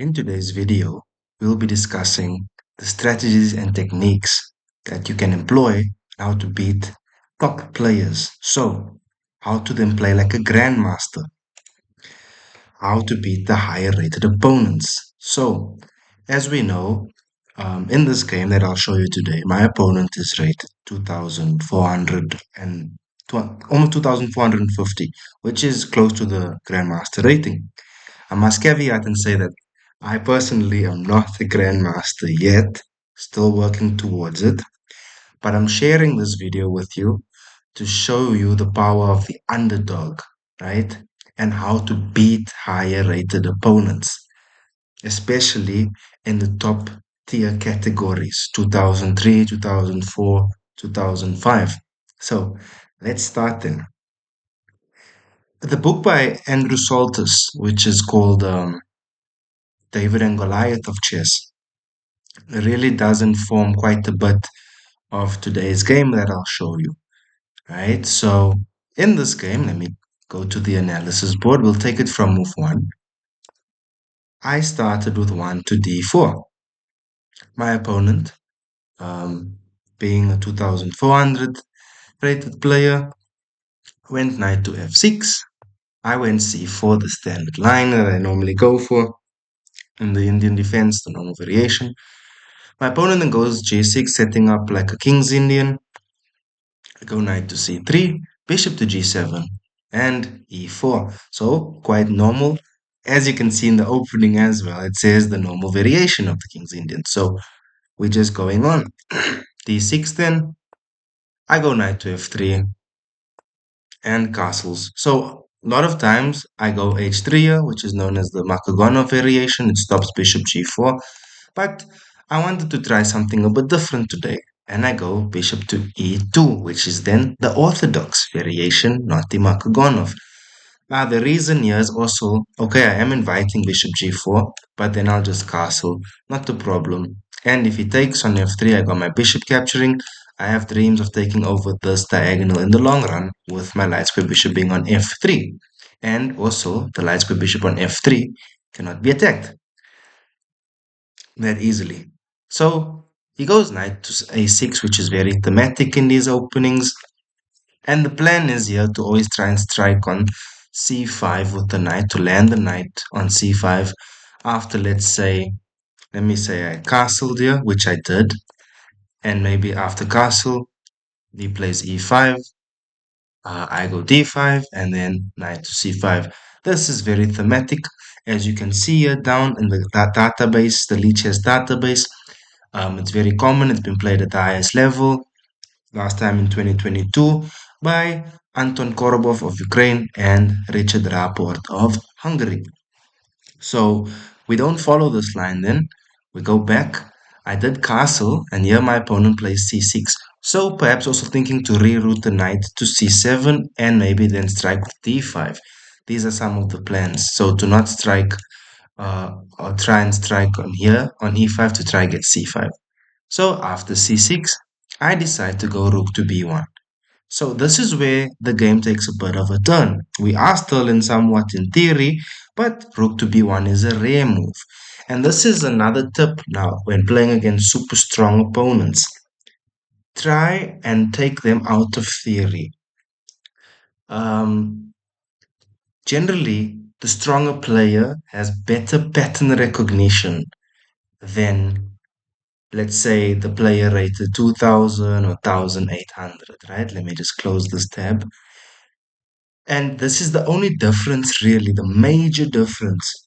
In today's video, we'll be discussing the strategies and techniques that you can employ how to beat top players. So, how to then play like a grandmaster, how to beat the higher rated opponents. So, as we know, in this game that I'll show you today, my opponent is rated 2,400 and almost 2,450, which is close to the grandmaster rating. I must caveat and say that I personally am not a grandmaster yet, still working towards it, but I'm sharing this video with you to show you the power of the underdog, right? And how to beat higher rated opponents, especially in the top tier categories 2003, 2004, 2005. So let's start then. The book by Andrew Saltus, which is called David and Goliath of chess, really does inform quite a bit of today's game that I'll show you, right? So in this game, let me go to the analysis board. We'll take it from move one. I started with 1 to d4. My opponent, being a 2400 rated player, went knight to f6. I went c4, the standard line that I normally go for in the Indian defense, the normal variation. My opponent then goes g6, setting up like a king's Indian. I go knight to c3, bishop to g7, and e4. So quite normal. As you can see in the opening as well, it says the normal variation of the king's Indian. So we're just going on. d6 then, I go knight to f3 and castles. So a lot of times I go h3 here, which is known as the Makagonov variation. It stops bishop g4. But I wanted to try something a bit different today. And I go bishop to e2, which is then the orthodox variation, not the Makagonov. Now, the reason here is also, okay, I am inviting bishop g4, but then I'll just castle, not a problem. And if he takes on f3, I got my bishop capturing. I have dreams of taking over this diagonal in the long run, with my light square bishop being on f3. And also, the light square bishop on f3 cannot be attacked that easily. So he goes knight to a6, which is very thematic in these openings. And the plan is here to always try and strike on c5 with the knight, to land the knight on c5 after, let me say I castled here, which I did. And maybe after castle, he plays e5, I go d5, and then knight to c5. This is very thematic. As you can see here down in the database, the Lichess database, it's very common. It's been played at the highest level, last time in 2022, by Anton Korobov of Ukraine and Richard Rapport of Hungary. So we don't follow this line then. We go back. I did castle, and here my opponent plays c6. So perhaps also thinking to reroute the knight to c7 and maybe then strike with d5. These are some of the plans. So to not strike, or try and strike on here on e5 to try get c5. So after c6, I decide to go rook to b1. So this is where the game takes a bit of a turn. We are still in somewhat in theory, but rook to b1 is a rare move. And this is another tip now when playing against super strong opponents. Try and take them out of theory. Um, Generally, the stronger player has better pattern recognition than, let's say, the player rated 2000 or 1800, right? Let me just close this tab. And this is the only difference, really, the major difference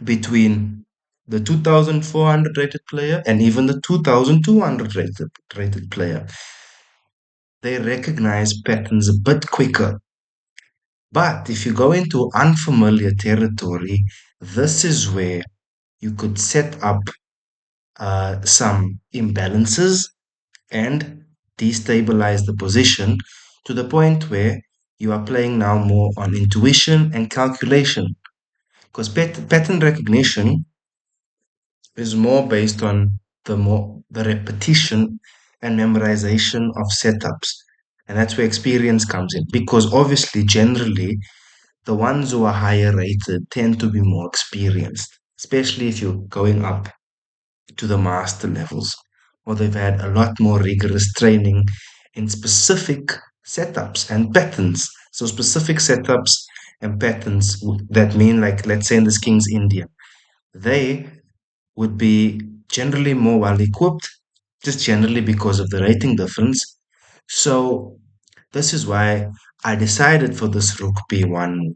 between the 2400 rated player and even the 2200 rated player. They recognize patterns a bit quicker. But if you go into unfamiliar territory, this is where you could set up some imbalances and destabilize the position to the point where you are playing now more on intuition and calculation. Because pattern recognition is more based on the repetition and memorization of setups. And that's where experience comes in. Because obviously, generally, the ones who are higher rated tend to be more experienced. especially if you're going up to the master levels, or they've had a lot more rigorous training in specific setups and patterns. So, specific setups and patterns that mean, like, let's say in this King's Indian, they would be generally more well equipped, just generally because of the rating difference. So, this is why I decided for this Rook B1 move.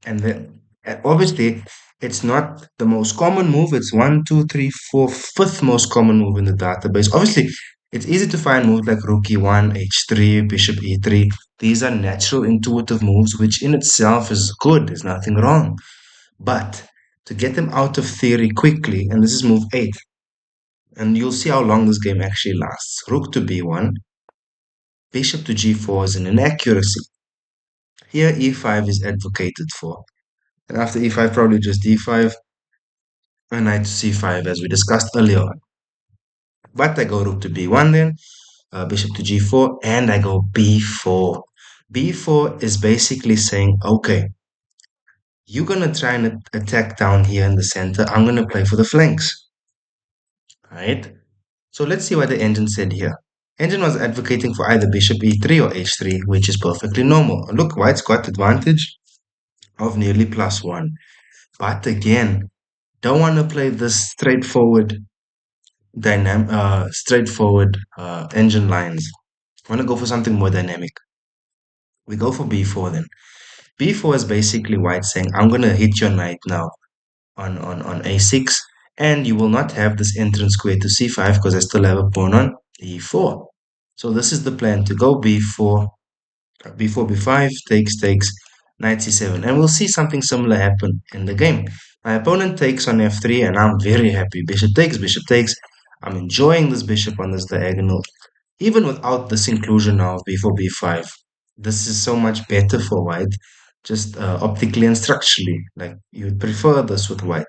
And then obviously, it's not the most common move. It's one, two, three, four, fifth most common move in the database. Obviously, it's easy to find moves like rook e1, h3, bishop e3. These are natural, intuitive moves, which in itself is good. There's nothing wrong. But to get them out of theory quickly, and this is move 8, and you'll see how long this game actually lasts. Rook to b1, bishop to g4 is an inaccuracy. Here, e5 is advocated for. And after e5, probably just d5, and knight to c5 as we discussed earlier on. But I go rook to b1 then, bishop to g4, and I go b4. b4 is basically saying, okay, you're going to try and attack down here in the center. I'm going to play for the flanks, right? So let's see what the engine said here. Engine was advocating for either bishop e3 or h3, which is perfectly normal. Look, white's got advantage of nearly +1. But again, don't want to play this straightforward engine lines. I want to go for something more dynamic. We go for b4 then. b4 is basically white saying, I'm going to hit your knight now on a6, and you will not have this entrance square to c5 because I still have a pawn on e4. So this is the plan, to go b4, b4, b5, takes, knight c7. And we'll see something similar happen in the game. My opponent takes on f3, and I'm very happy. Bishop takes, bishop takes. I'm enjoying this bishop on this diagonal, even without this inclusion of b4, b5. This is so much better for white, just optically and structurally. Like, you would prefer this with white.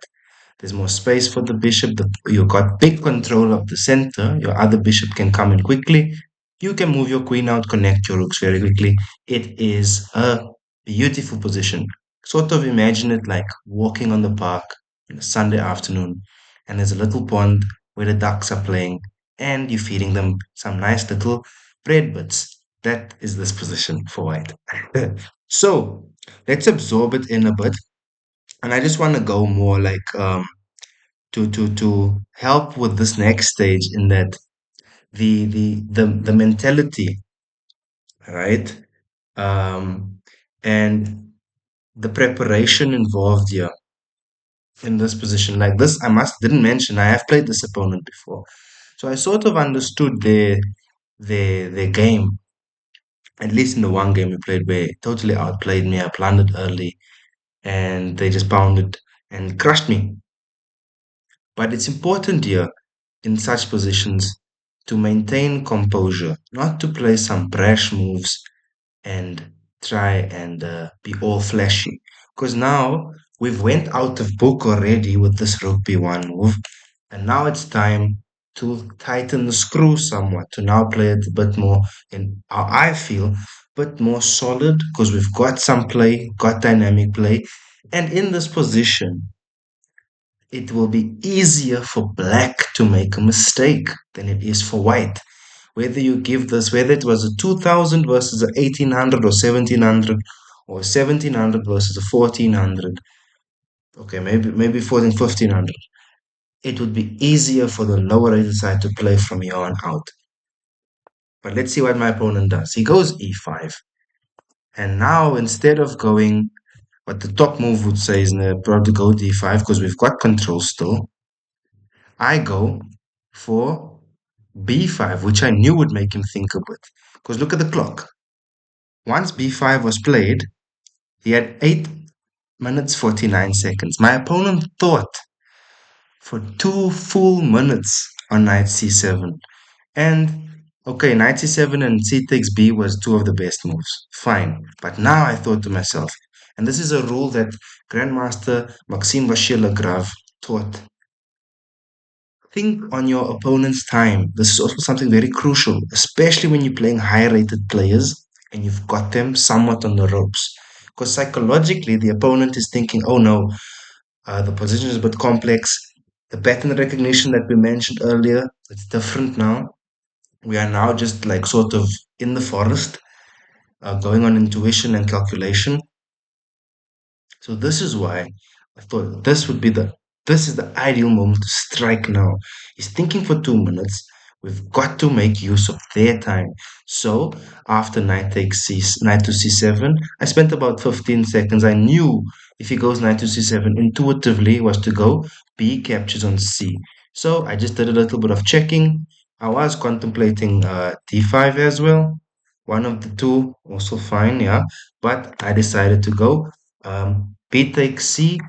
There's more space for the bishop. You got big control of the center. Your other bishop can come in quickly. You can move your queen out, connect your rooks very quickly. It is a beautiful position. Sort of imagine it like walking on the park on a Sunday afternoon, and there's a little pond where the ducks are playing, and you're feeding them some nice little bread bits. That is this position for white. So let's absorb it in a bit, and I just want to go more like to help with this next stage, in that the mentality, right, and the preparation involved here in this position. Like this, I must didn't mention, I have played this opponent before, so I sort of understood their game, at least in the one game we played where it totally outplayed me. I plundered early, and they just pounded and crushed me. But it's important here in such positions to maintain composure, not to play some brash moves and try and be all flashy. Because now we've went out of book already with this rook b1 move, and now it's time to tighten the screw somewhat, to now play it a bit more in how I feel, but more solid, because we've got some play, got dynamic play, and in this position it will be easier for black to make a mistake than it is for white. Whether you give this, whether it was a 2000 versus a 1800 or 1700, or 1700 versus a 1400, okay, maybe 14, 1500, it would be easier for the lower rated side to play from here on out. But let's see what my opponent does. He goes e5. And now, instead of going what the top move would say is probably go d5, because we've got control still, I go for b5, which I knew would make him think a bit. Because look at the clock. Once b5 was played, he had 8 minutes 49 seconds. My opponent thought for 2 full minutes on knight c7. And okay, knight c7 and c takes b was two of the best moves. Fine. But now I thought to myself, and this is a rule that Grandmaster Maxime Vachier-Lagrave taught: think on your opponent's time. This is also something very crucial, especially when you're playing high rated players and you've got them somewhat on the ropes. Because psychologically, the opponent is thinking, oh no, The position is a bit complex. The pattern recognition that we mentioned earlier, it's different now. We are now just like sort of in the forest, going on intuition and calculation. So this is why I thought this is the ideal moment to strike now. He's thinking for 2 minutes. We've got to make use of their time. So after knight to c7, I spent about 15 seconds. I knew if he goes knight to c7 intuitively was to go b captures on c. So I just did a little bit of checking. I was contemplating d5 as well. One of the two, also fine, yeah. But I decided to go b takes c,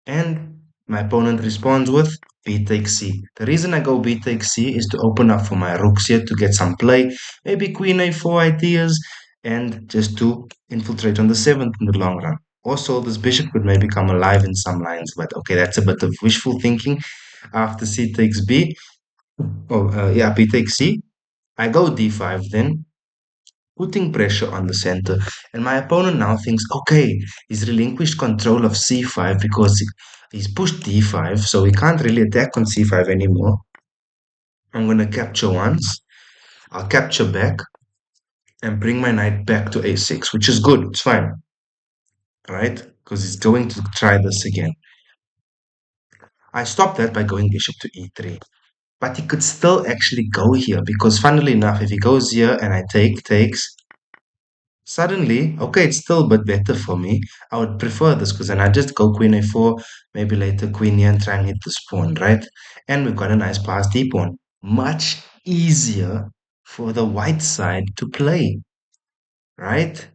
and my opponent responds with b takes c. The reason I go b takes c is to open up for my rooks here to get some play, maybe queen a4 ideas, and just to infiltrate on the seventh in the long run. Also, this bishop could maybe come alive in some lines, but okay, that's a bit of wishful thinking. After c takes b, yeah, b takes c, I go d5 then, putting pressure on the center. And my opponent now thinks, okay, he's relinquished control of c5 because he's pushed d5, so he can't really attack on c5 anymore. I'm going to capture once, I'll capture back, and bring my knight back to a6, which is good, it's fine, right? Because he's going to try this again. I stopped that by going bishop to e3. But he could still actually go here because, funnily enough, if he goes here and I takes, suddenly, okay, it's still a bit better for me. I would prefer this because then I just go queen a4, maybe later queen here and try and hit this pawn, right? And we've got a nice pass d pawn. Much easier for the white side to play, right?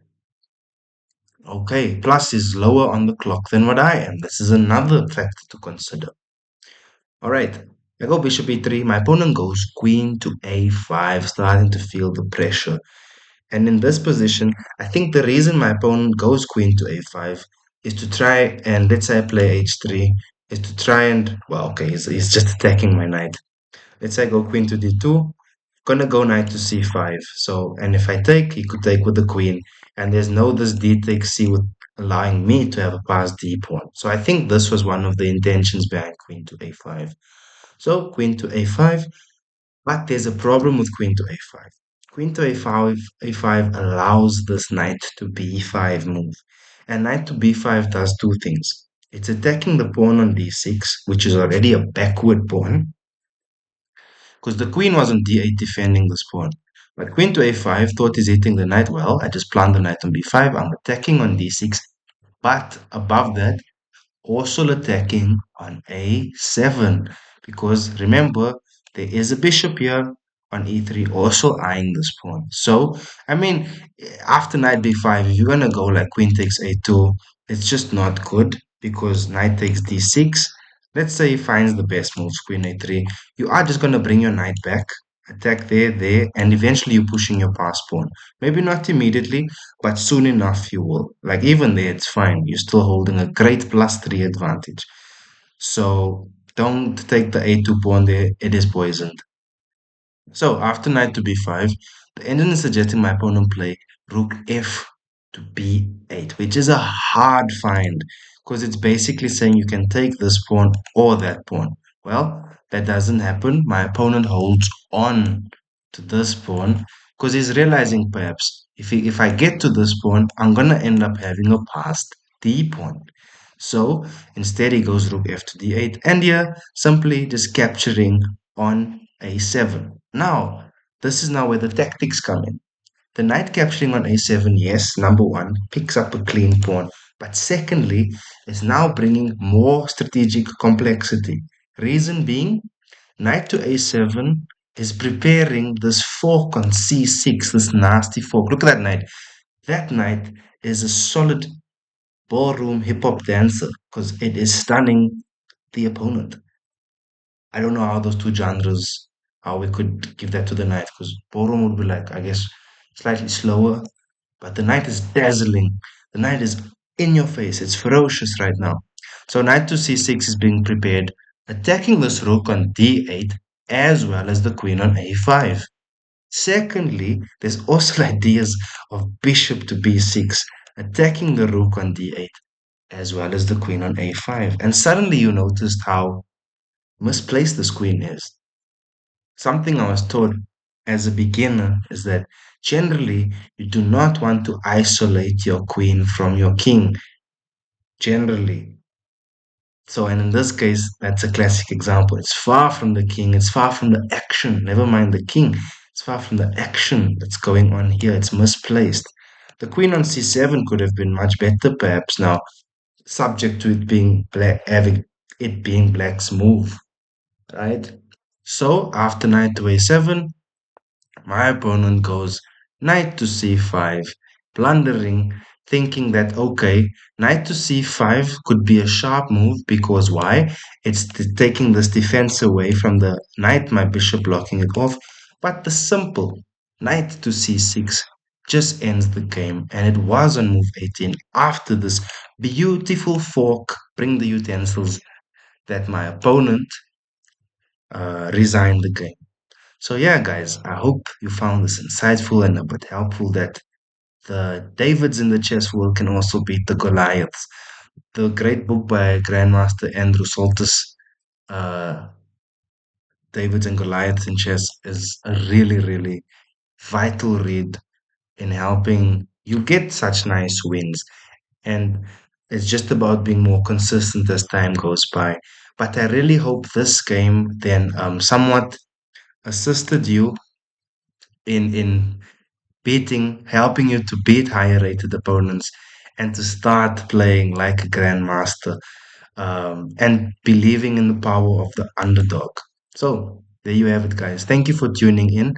Okay, plus is lower on the clock than what I am. This is another factor to consider. All right, I go bishop e3. My opponent goes queen to a5, starting to feel the pressure. And in this position, I think the reason my opponent goes queen to a5 is to try and, let's say I play h3, is to try and, well, okay, he's just attacking my knight. Let's say I go queen to d2, gonna go knight to c5. So, and if I take, he could take with the queen. And there's no this d takes c with allowing me to have a pass d pawn. So I think this was one of the intentions behind queen to a5. So queen to a5, but there's a problem with queen to a5. Queen to a5 allows this knight to b5 move. And knight to b5 does two things. It's attacking the pawn on d6, which is already a backward pawn, because the queen was on d8 defending this pawn. But queen to a5 thought he's hitting the knight well. I just plant the knight on b5. I'm attacking on d6. But above that, also attacking on a7 because remember there is a bishop here on e3 also eyeing this pawn. So I mean, after knight b5, if you're gonna go like queen takes a2, it's just not good because knight takes d6. Let's say he finds the best moves, queen a3, you are just gonna bring your knight back, attack there, and eventually you're pushing your pass pawn. Maybe not immediately, but soon enough you will. Like even there, it's fine. You're still holding a great +3 advantage. So don't take the a2 pawn there. It is poisoned. So after knight to b5, the engine is suggesting my opponent play rook f to b8, which is a hard find because it's basically saying you can take this pawn or that pawn. Well, that doesn't happen. My opponent holds on to this pawn because he's realizing perhaps if I get to this pawn, I'm gonna end up having a passed d pawn. So instead he goes rook f to d8 and here simply just capturing on a7. Now, this is now where the tactics come in. The knight capturing on a7, yes, number one, picks up a clean pawn. But secondly, is now bringing more strategic complexity. Reason being, knight to a7 is preparing this fork on c6, this nasty fork. Look at that knight. That knight is a solid ballroom hip hop dancer because it is stunning the opponent. I don't know how those two genres, how we could give that to the knight, because ballroom would be like, I guess, slightly slower, but the knight is dazzling. The knight is in your face. It's ferocious right now. So knight to c6 is being prepared, attacking this rook on d8 as well as the queen on a5. Secondly, there's also ideas of bishop to b6, attacking the rook on d8. as well as the queen on a5. And suddenly you noticed how misplaced this queen is. Something I was taught as a beginner is that generally you do not want to isolate your queen from your king. Generally, so, and in this case, that's a classic example. It's far from the king, it's far from the action, never mind the king. It's far from the action that's going on here. It's misplaced. The queen on c7 could have been much better, perhaps now, subject to it being black, having it being black's move, right? So, after knight to a7, my opponent goes knight to c5, blundering, thinking that okay, knight to c5 could be a sharp move because why? It's taking this defense away from the knight, my bishop blocking it off. But the simple knight to c6 just ends the game, and it was on move 18 after this beautiful fork, bring the utensils, that my opponent resigned the game. So yeah, guys, I hope you found this insightful and a bit helpful that the Davids in the chess world can also beat the Goliaths. The great book by Grandmaster Andrew Soltis, uh, Davids and Goliaths in Chess, is a really, really vital read in helping you get such nice wins. And it's just about being more consistent as time goes by. But I really hope this game then somewhat assisted you in helping you to beat higher rated opponents and to start playing like a grandmaster and believing in the power of the underdog. So, there you have it, guys. Thank you for tuning in.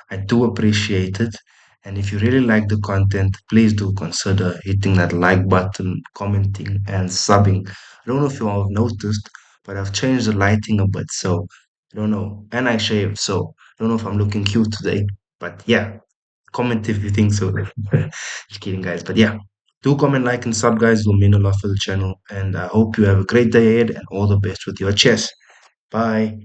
I do appreciate it. And if you really like the content, please do consider hitting that like button, commenting, and subbing. I don't know if you all have noticed, but I've changed the lighting a bit. So, I don't know. And I shaved. So, I don't know if I'm looking cute today. But yeah, comment if you think so. Just kidding, guys. But yeah, do comment, like, and sub, guys. Will mean a lot for the channel. And I hope you have a great day ahead and all the best with your chess. Bye.